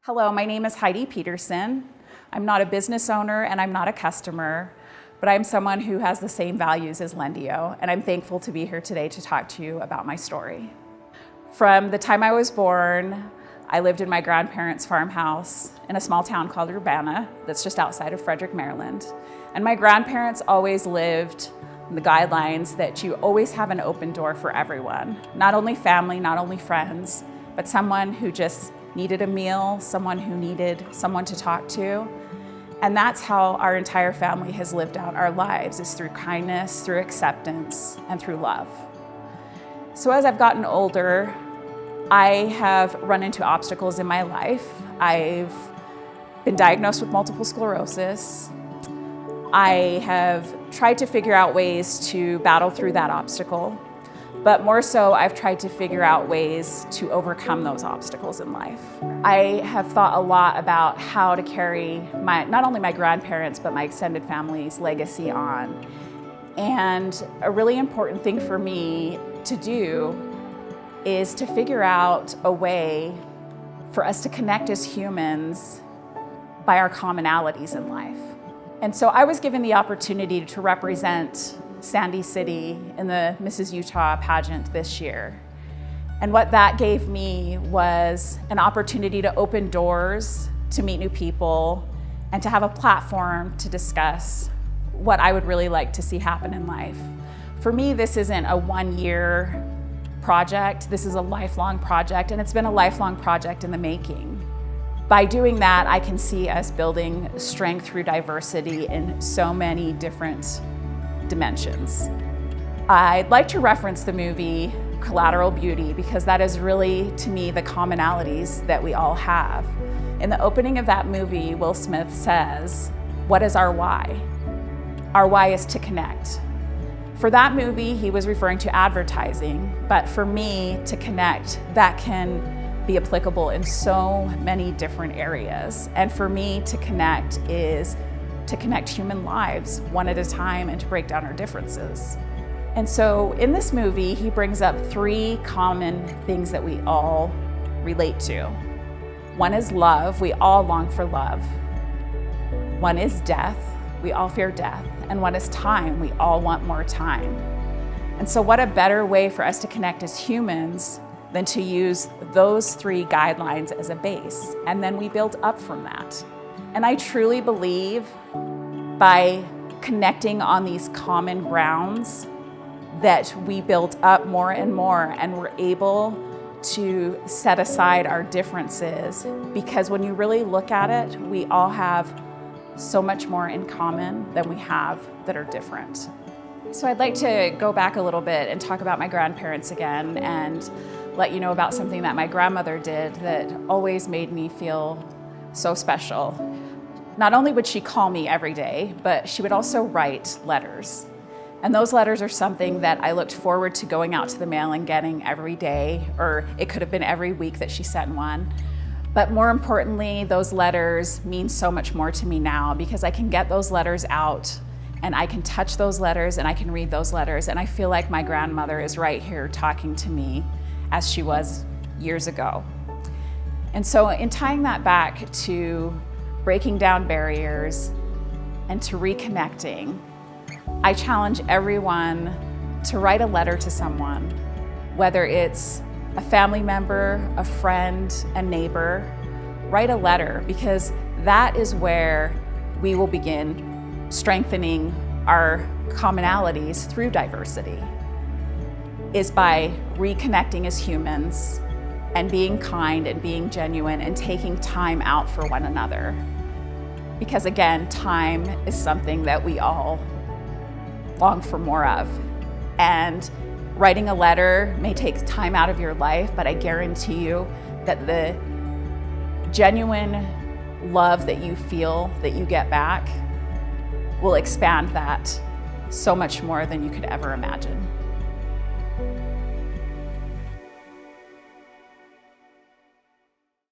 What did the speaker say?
Hello, my name is Heidi Petersen. I'm not a business owner and I'm not a customer, but I'm someone who has the same values as Lendio, and I'm thankful to be here today to talk to you about my story. From the time I was born, I lived in my grandparents' farmhouse in a small town called Urbana that's just outside of Frederick, Maryland. And my grandparents always lived the guidelines that you always have an open door for everyone, not only family, not only friends, but someone who just needed a meal, someone who needed someone to talk to. And that's how our entire family has lived out our lives, is through kindness, through acceptance, and through love. So as I've gotten older, I have run into obstacles in my life. I've been diagnosed with multiple sclerosis. I have tried to figure out ways to battle through that obstacle, but more so I've tried to figure out ways to overcome those obstacles in life. I have thought a lot about how to carry not only my grandparents, but my extended family's legacy on. And a really important thing for me to do is to figure out a way for us to connect as humans by our commonalities in life. And so I was given the opportunity to represent Sandy City in the Mrs. Utah pageant this year. And what that gave me was an opportunity to open doors, to meet new people, and to have a platform to discuss what I would really like to see happen in life. For me, this isn't a one-year project. This is a lifelong project, and it's been a lifelong project in the making. By doing that, I can see us building strength through diversity in so many different dimensions. I'd like to reference the movie Collateral Beauty because that is really, to me, the commonalities that we all have. In the opening of that movie, Will Smith says, "What is our why?" Our why is to connect. For that movie, he was referring to advertising, but for me, to connect, that can be applicable in so many different areas. And for me, to connect is to connect human lives one at a time and to break down our differences. And so in this movie, he brings up three common things that we all relate to. One is love. We all long for love. One is death. We all fear death. And one is time. We all want more time. And so what a better way for us to connect as humans than to use those three guidelines as a base. And then we build up from that. And I truly believe by connecting on these common grounds that we build up more and more, and we're able to set aside our differences, because when you really look at it, we all have so much more in common than we have that are different. So I'd like to go back a little bit and talk about my grandparents again and let you know about something that my grandmother did that always made me feel so special. Not only would she call me every day, but she would also write letters. And those letters are something that I looked forward to going out to the mail and getting every day, or it could have been every week that she sent one. But more importantly, those letters mean so much more to me now because I can get those letters out and I can touch those letters and I can read those letters, and I feel like my grandmother is right here talking to me as she was years ago. And so in tying that back to breaking down barriers and to reconnecting, I challenge everyone to write a letter to someone, whether it's a family member, a friend, a neighbor. Write a letter, because that is where we will begin strengthening our commonalities through diversity, is by reconnecting as humans and being kind and being genuine and taking time out for one another. Because again, time is something that we all long for more of. And writing a letter may take time out of your life, but I guarantee you that the genuine love that you feel that you get back will expand that so much more than you could ever imagine.